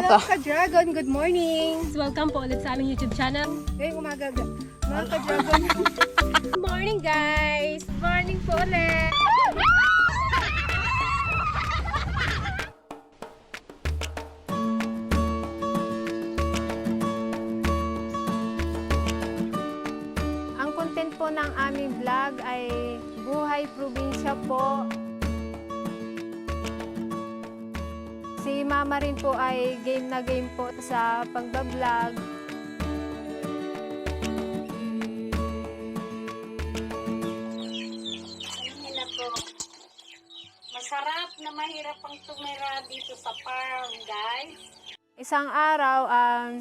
ka. Ka-Dragon, good morning! Welcome po ulit sa aming YouTube channel. Ngayong umaga, mga ka-Dragon. Good morning guys! Good morning po ulit! Ang content po ng aming vlog ay buhay probinsya po. Si Mama rin po ay game na game po sa pagbablog. Nila po. Masarap na mahirap ang tumira dito sa farm, guys. Isang araw,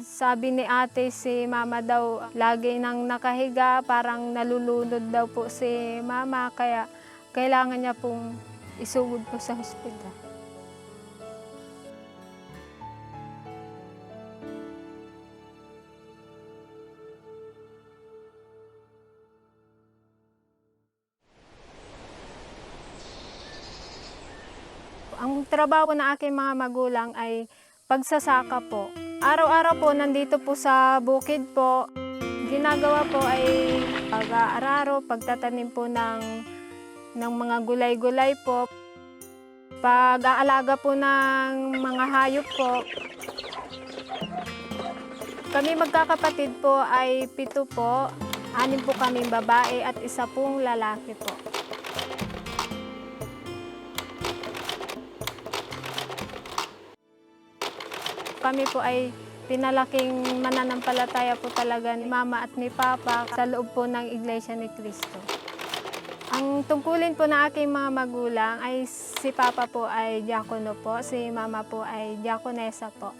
sabi ni ate si Mama daw, lagi nang nakahiga, parang nalulunod daw po si Mama, kaya kailangan niya pong isugod po sa hospital. Ang trabaho ng aking mga magulang ay pagsasaka po. Araw-araw po nandito po sa bukid po. Ginagawa po ay pag-aararo, pagtatanim po ng mga gulay-gulay po. Pag-aalaga po ng mga hayop po. Kami magkakapatid po ay 7 po. 6 po kaming babae at 1 pong lalaki po. Kami po ay pinalaking mananampalataya po talaga ni Mama at ni Papa sa loob po ng Iglesia ni Cristo. Ang tungkulin po ng aking mga magulang ay si Papa po ay diakono po, si Mama po ay diakonesa po.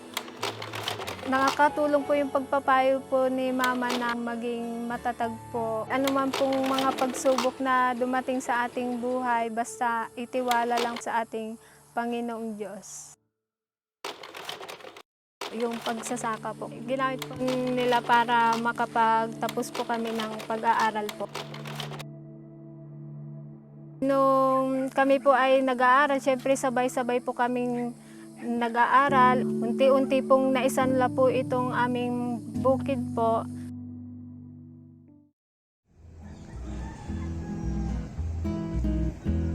Nakakatulong po yung pagpapayo po ni Mama na maging matatag po. Ano man pong mga pagsubok na dumating sa ating buhay, basta itiwala lang sa ating Panginoong Diyos. Yung pagsasaka po, ginamit po nila para makapagtapos po kami ng pag-aaral po. Nung kami po ay nag-aaral, syempre sabay-sabay po kaming nag-aaral. Unti-unti pong naisanla po itong aming bukid po.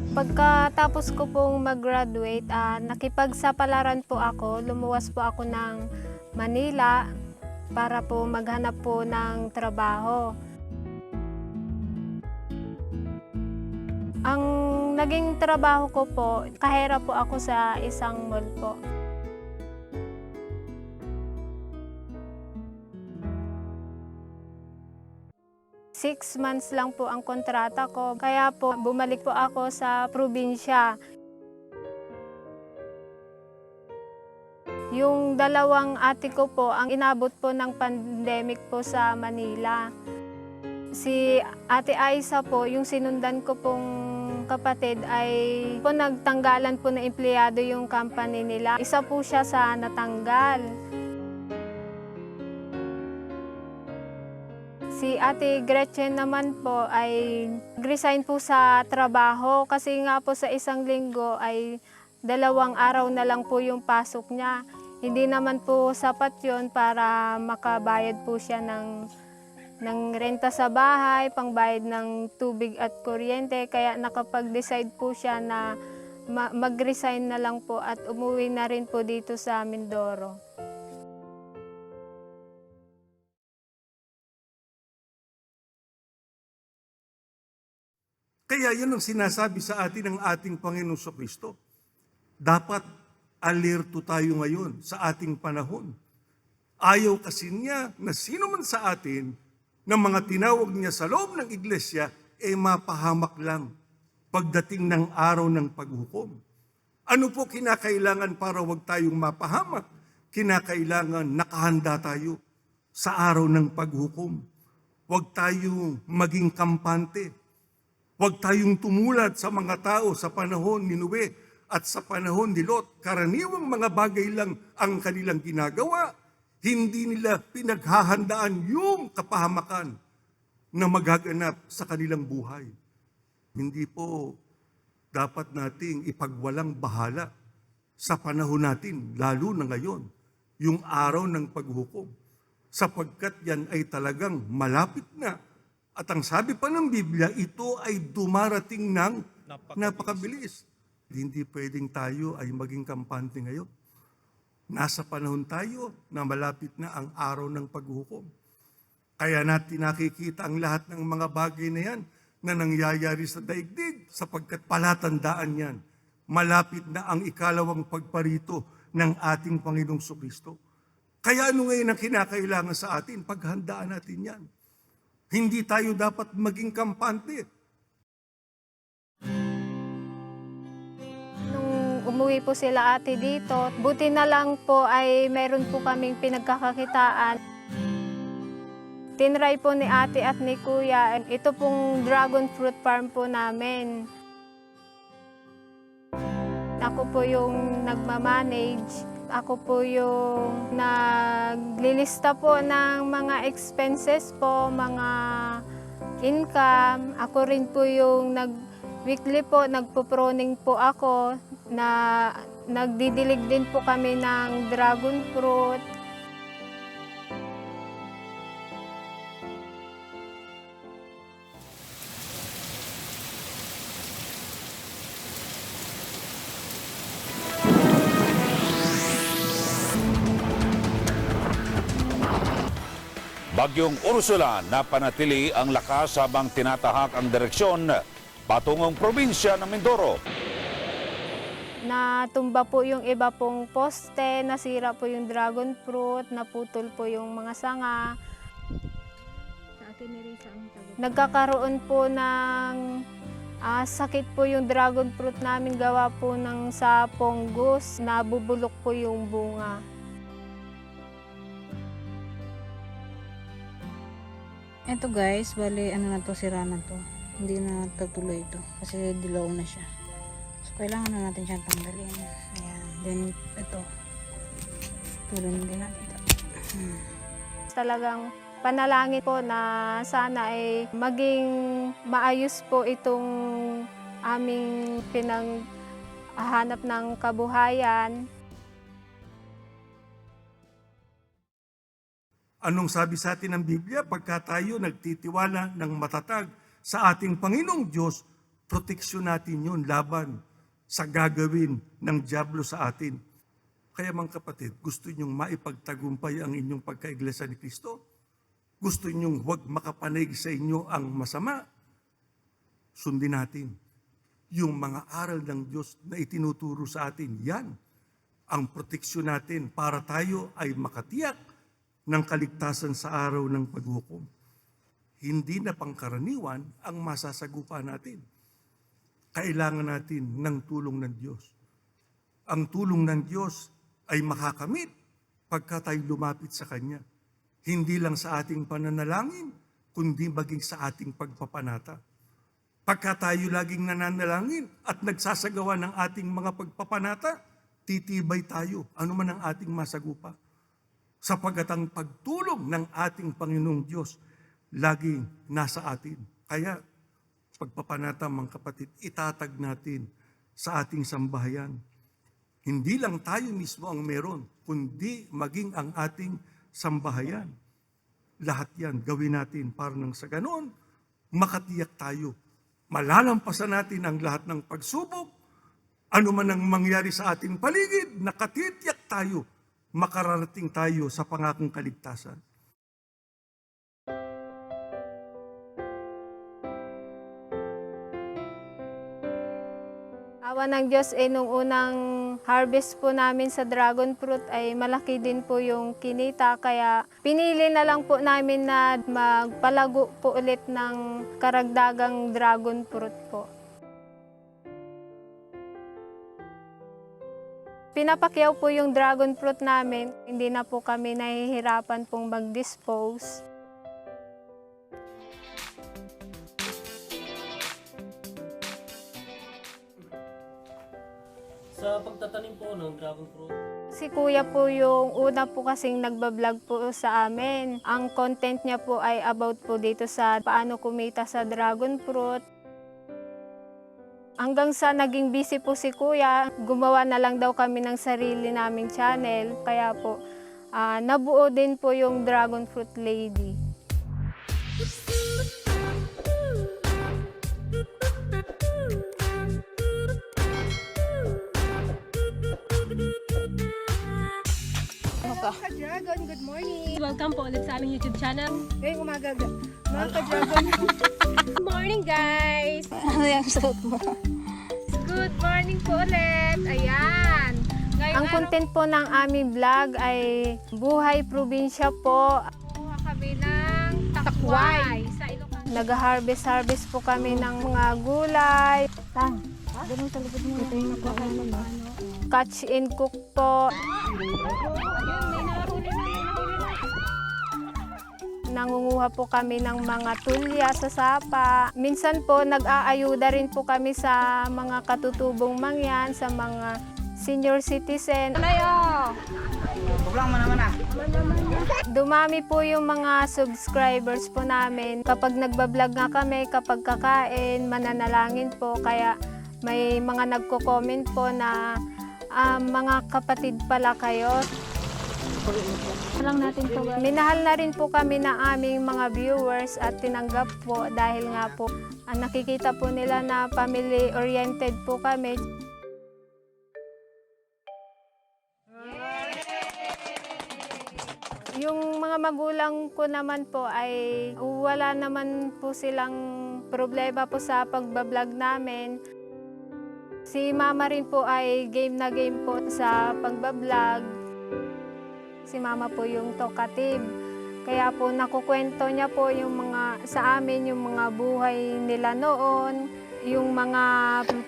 Pagkatapos ko pong mag-graduate, nakipagsapalaran po ako. Lumuwas po ako ng Manila para po maghanap po ng trabaho. Ang naging trabaho ko po, kahera po ako sa isang mall po. Six months lang po ang kontrata ko, kaya po bumalik po ako sa probinsya. Yung 2 ate ko po, ang inabot po ng pandemic po sa Manila. Si Ate Aiza po, yung sinundan ko pong kapatid ay po nagtanggalan po na empleyado yung company nila. Isa po siya sa natanggal. Si Ate Gretchen naman po ay resign po sa trabaho kasi nga po sa isang linggo ay 2 araw na lang po yung pasok niya. Hindi naman po sapat yon para makabayad po siya ng renta sa bahay, pangbayad ng tubig at kuryente. Kaya nakapag-decide po siya na mag-resign na lang po at umuwi na rin po dito sa Mindoro. Kaya yun ang sinasabi sa atin ng ating Panginoong Kristo. Dapat alerto tayo ngayon sa ating panahon. Ayaw kasi niya na sino man sa atin ng mga tinawag niya sa loob ng iglesia mapahamak lang pagdating ng araw ng paghukom. Ano po kinakailangan para wag tayong mapahamak? Kinakailangan nakahanda tayo sa araw ng paghukom. Wag tayong maging kampante. Huwag tayong tumulad sa mga tao sa panahon ni Noe at sa panahon ni Lot. Karaniwang mga bagay lang ang kanilang ginagawa. Hindi nila pinaghahandaan yung kapahamakan na magaganap sa kanilang buhay. Hindi po dapat nating ipagwalang bahala sa panahon natin, lalo na ngayon, yung araw ng paghukom, sapagkat yan ay talagang malapit na. At ang sabi pa ng Biblia, ito ay dumarating ng napakabilis. Hindi pwedeng tayo ay maging kampante ngayon. Nasa panahon tayo na malapit na ang araw ng paghukom. Kaya natin nakikita ang lahat ng mga bagay na yan na nangyayari sa daigdig, sapagkat palatandaan yan. Malapit na ang ikalawang pagparito ng ating Panginoong Kristo. Kaya ano ngayon ang kinakailangan sa atin? Paghandaan natin yan. Hindi tayo dapat maging kampante. Nung umuwi po sila ate dito, buti na lang po ay meron po kaming pinagkakakitaan. Tinry po ni ate at ni kuya, ito pong dragon fruit farm po namin. Ako po yung nagmamanage. Ako po yung naglilista po ng mga expenses po, mga income. Ako rin po yung weekly po, nagpo-pruning po ako, na nagdidilig din po kami ng dragon fruit. Bagyong Ursula napanatili ang lakas habang tinatahak ang direksyon patungong probinsya ng Mindoro. Natumba po yung iba pong poste, nasira po yung dragon fruit, naputol po yung mga sanga. Nagkakaroon po ng sakit po yung dragon fruit namin, gawa po ng sa fungus, nabubulok po yung bunga. Eto guys, bali ano na to, sira na to. Hindi na tutuloy ito kasi dilaw na siya. So kailangan na natin siyang tanggalin. Ayan, then ito. Tuloy din natin ito. Talagang panalangin po na sana ay maging maayos po itong aming pinanghanap ng kabuhayan. Anong sabi sa atin ng Biblia? Pagka tayo nagtitiwala ng matatag sa ating Panginoong Diyos, proteksyon natin yun laban sa gagawin ng dyablo sa atin. Kaya mga kapatid, gusto nyong maipagtagumpay ang inyong pagkaiglesia ni Kristo? Gusto nyong huwag makapanig sa inyo ang masama? Sundin natin yung mga aral ng Diyos na itinuturo sa atin. Yan ang proteksyon natin para tayo ay makatiyak ng kaligtasan sa araw ng paghukom. Hindi na pangkaraniwan ang masasagupa natin. Kailangan natin ng tulong ng Diyos. Ang tulong ng Diyos ay makakamit pagka tayo lumapit sa Kanya. Hindi lang sa ating pananalangin, kundi maging sa ating pagpapanata. Pagka tayo laging nananalangin at nagsasagawa ng ating mga pagpapanata, titibay tayo, ano man ang ating masagupa. Sapagat ang pagtulong ng ating Panginoong Diyos laging nasa atin. Kaya, pagpapanata mga kapatid, itatag natin sa ating sambahayan. Hindi lang tayo mismo ang meron, kundi maging ang ating sambahayan. Lahat yan gawin natin para nang sa ganon, makatiyak tayo. Malalampasan natin ang lahat ng pagsubok. Ano man ang mangyari sa ating paligid, nakatitiyak tayo. Makararating tayo sa pangakong kaligtasan. Awa ng Diyos, nung unang harvest po namin sa dragon fruit ay malaki din po yung kinita. Kaya pinili na lang po namin na magpalago po ulit ng karagdagang dragon fruit po. Pinapakyaw po yung dragon fruit namin, hindi na po kami nahihirapan pong mag-dispose. Sa pagtatanim po ng dragon fruit, Si Kuya po yung una po kasing nagbablog po sa amin. Ang content niya po ay about po dito sa paano kumita sa dragon fruit. Hanggang sa naging busy po si Kuya, gumawa na lang daw kami ng sarili naming channel. Kaya po, nabuo din po yung Dragon Fruit Lady. Ka-Dragon, good morning! Welcome po ulit sa aming YouTube channel. Ngayong umaga, mga ka-dragon. Good morning, guys! Ano yung suot mo? Good morning po ulit! Ayan! Ngayong Ang content po ng aming vlog ay buhay probinsya po. kuha kami ng takway sa Ilocano. Nag-harvest po kami ng mga gulay. Ganun sa likod mo. Ito yung nagkakaroon mo. Catch and cook po. Yun, may nahuli na. Nangunguha po kami ng mga tulya sa sapa. Minsan po nag-aayuda rin po kami sa mga katutubong mangyan, sa mga senior citizen. Dumami po yung mga subscribers po namin. Kapag nagbablog nga kami, kapag kakain, mananalangin po. Kaya may mga nagko-comment po na mga kapatid pala kayo. Minahal na rin po kami ng aming mga viewers at tinanggap po dahil nga po nakikita po nila na family-oriented po kami. Yung mga magulang ko naman po ay wala naman po silang problema po sa pagbablog namin. Si mama rin po ay game na game po sa pagbablog. Si mama po yung talkative. Kaya po nakukwento niya po yung mga sa amin, yung mga buhay nila noon, yung mga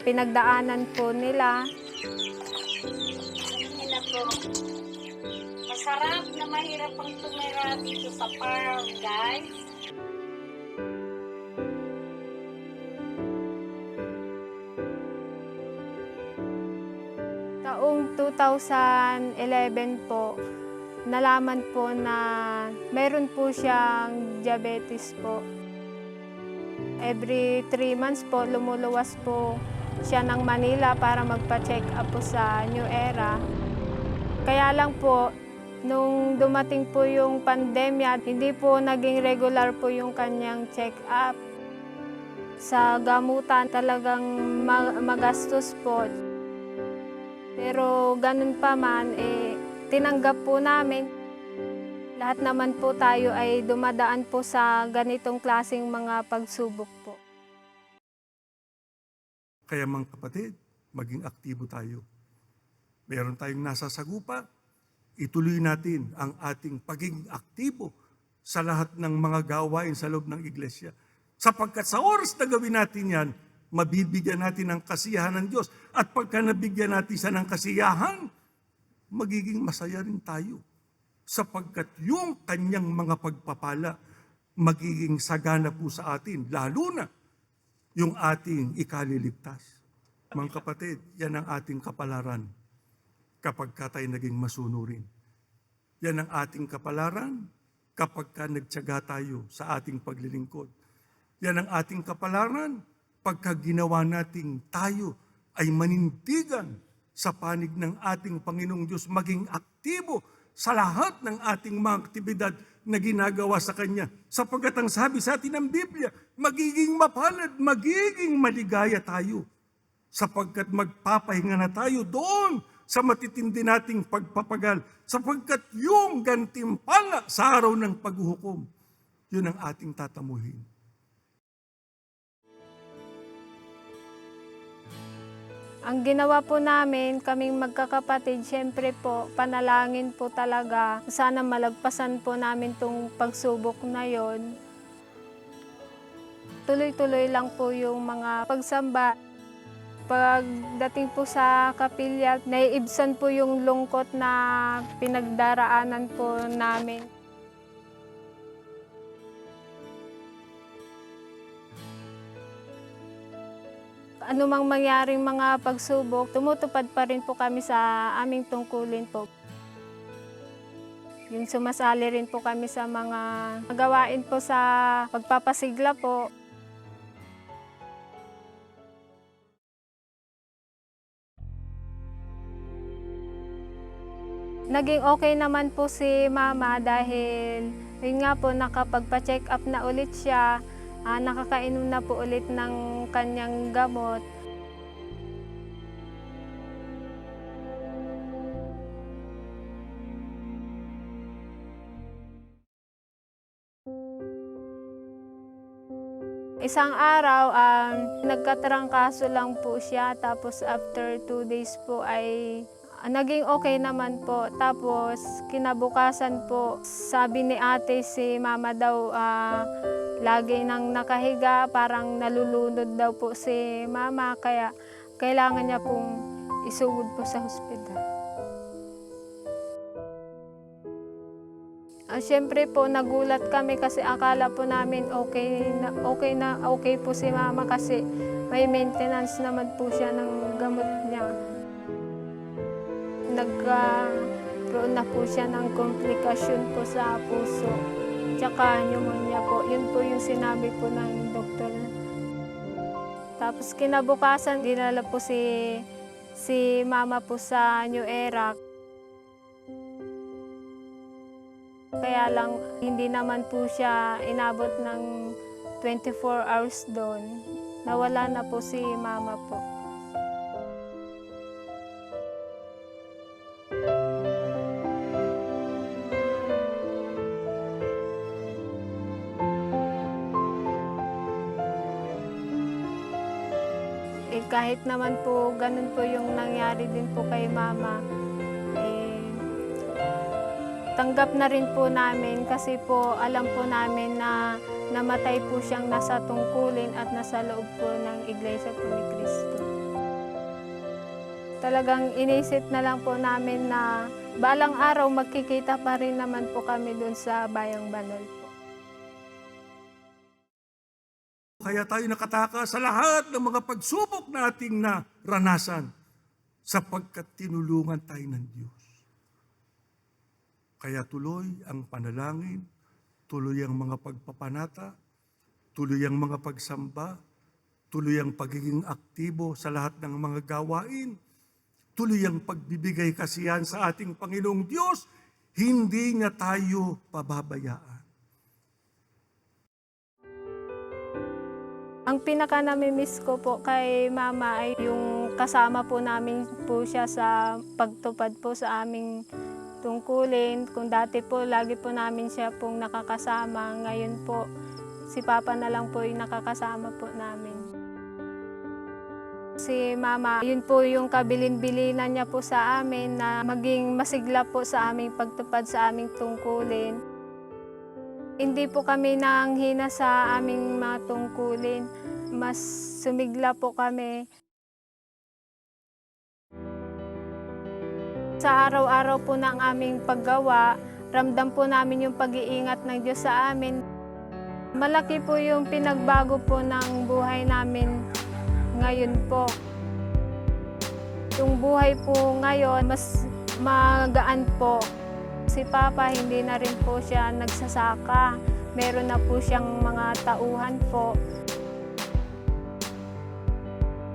pinagdaanan po nila. Nila po, masarap na mahirap ang tumira dito sa farm, guys. Taong 2011 po, nalaman po na meron po siyang diabetes po. Every 3 months po, lumuluwas po siya ng Manila para magpa-check up po sa New Era. Kaya lang po, nung dumating po yung pandemya, hindi po naging regular po yung kanyang check up. Sa gamutan talagang magastos po. Pero ganun pa man, tinanggap po namin. Lahat naman po tayo ay dumadaan po sa ganitong klaseng mga pagsubok po. Kaya mga kapatid, maging aktibo tayo. Meron tayong nasa sagupa, ituloy natin ang ating pagiging aktibo sa lahat ng mga gawain sa loob ng iglesia. Sapagkat sa oras na gawin natin yan, mabibigyan natin ng kasiyahan ng Diyos. At pagka nabigyan natin siya ng kasiyahan, magiging masaya rin tayo. Sapagkat yung kanyang mga pagpapala, magiging sagana po sa atin, lalo na yung ating ikaliligtas. Mga kapatid, yan ang ating kapalaran kapag ka tayo naging masunurin. Yan ang ating kapalaran kapag ka nagtiyaga tayo sa ating paglilingkod. Yan ang ating kapalaran pagka ginawa nating tayo ay manindigan sa panig ng ating Panginoong Diyos, maging aktibo sa lahat ng ating mga aktibidad na ginagawa sa Kanya. Sapagkat ang sabi sa atin ng Biblia, magiging mapalad, magiging maligaya tayo. Sapagkat magpapahinga na tayo doon sa matitindi nating pagpapagal. Sapagkat yung gantimpala sa araw ng paghuhukom, yun ang ating tatamuhin. Ang ginawa po namin, kaming magkakapatid, syempre po, panalangin po talaga. Sana malagpasan po namin tong pagsubok na yon. Tuloy-tuloy lang po yung mga pagsamba. Pagdating po sa kapilya, naiibsan po yung lungkot na pinagdaraanan po namin. Anumang mangyaring mga pagsubok, tumutupad pa rin po kami sa aming tungkulin po. Yung sumasali rin po kami sa mga gawain po sa pagpapasigla po. Naging okay naman po si mama dahil yun nga po nakapagpa-check up na ulit siya, nakakainom na po ulit ng kanyang gamot. Isang araw, nagkatrangkaso lang po siya, tapos after 2 days po ay naging okay naman po. Tapos kinabukasan po, sabi ni ate si mama daw lagi nang nakahiga, parang nalulunod daw po si mama, kaya kailangan niya pong isugod po sa hospital. Siyempre po nagulat kami kasi akala po namin okay po si mama kasi may maintenance naman po siya ng gamot niya. Nagkaroon na po siya ng komplikasyon po sa puso, tsaka pneumonia po. Yun po yung sinabi po ng doktor. Tapos kinabukasan, dinala po si mama po sa New Era. Kaya lang, hindi naman po siya inabot ng 24 hours doon. Nawala na po si mama po. Kahit naman po ganun po yung nangyari din po kay mama, tanggap na rin po namin kasi po alam po namin na namatay po siyang nasa tungkulin at nasa loob po ng Iglesia po ni Cristo. Talagang inisip na lang po namin na balang araw magkikita pa rin naman po kami doon sa Bayang Banol po. Kaya tayo nakataka sa lahat ng mga pagsubok na ating naranasan sapagkat tinulungan tayo ng Diyos. Kaya tuloy ang panalangin, tuloy ang mga pagpapanata, tuloy ang mga pagsamba, tuloy ang pagiging aktibo sa lahat ng mga gawain, tuloy ang pagbibigay kasiyahan sa ating Panginoong Diyos, hindi niya tayo pababayaan. Ang pinaka-namimiss ko po kay mama ay yung kasama po namin po siya sa pagtupad po sa aming tungkulin. Kung dati po, lagi po namin siya pong nakakasama. Ngayon po, si Papa na lang po yung nakakasama po namin. Si Mama, yun po yung kabilin-bilinan niya po sa amin na maging masigla po sa aming pagtupad sa aming tungkulin. Hindi po kami nanghina sa aming mga tungkulin. Mas sumigla po kami. Sa araw-araw po ng aming paggawa, ramdam po namin yung pag-iingat ng Diyos sa amin. Malaki po yung pinagbago po ng buhay namin ngayon po. Yung buhay po ngayon, mas magaan po. Si Papa, hindi na rin po siya nagsasaka. Meron na po siyang mga tauhan po.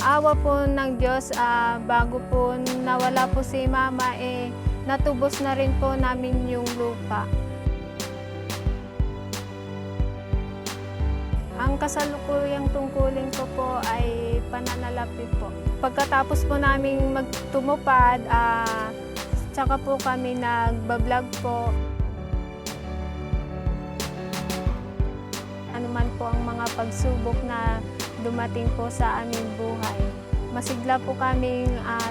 Awa po ng Diyos, bago po nawala po si Mama, natubos na rin po namin yung lupa. Ang kasalukuyang tungkulin ko po ay pananalapi po. Pagkatapos po namin magtumupad, tsaka po kami nagbablog po. Ano man po ang mga pagsubok na dumating po sa aming buhay. Masigla po kaming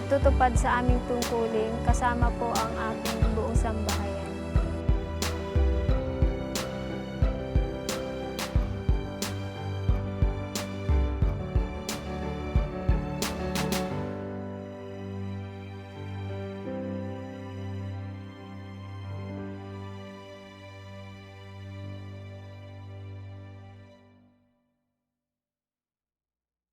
tutupad sa aming tungkulin kasama po ang aking buong sambahay.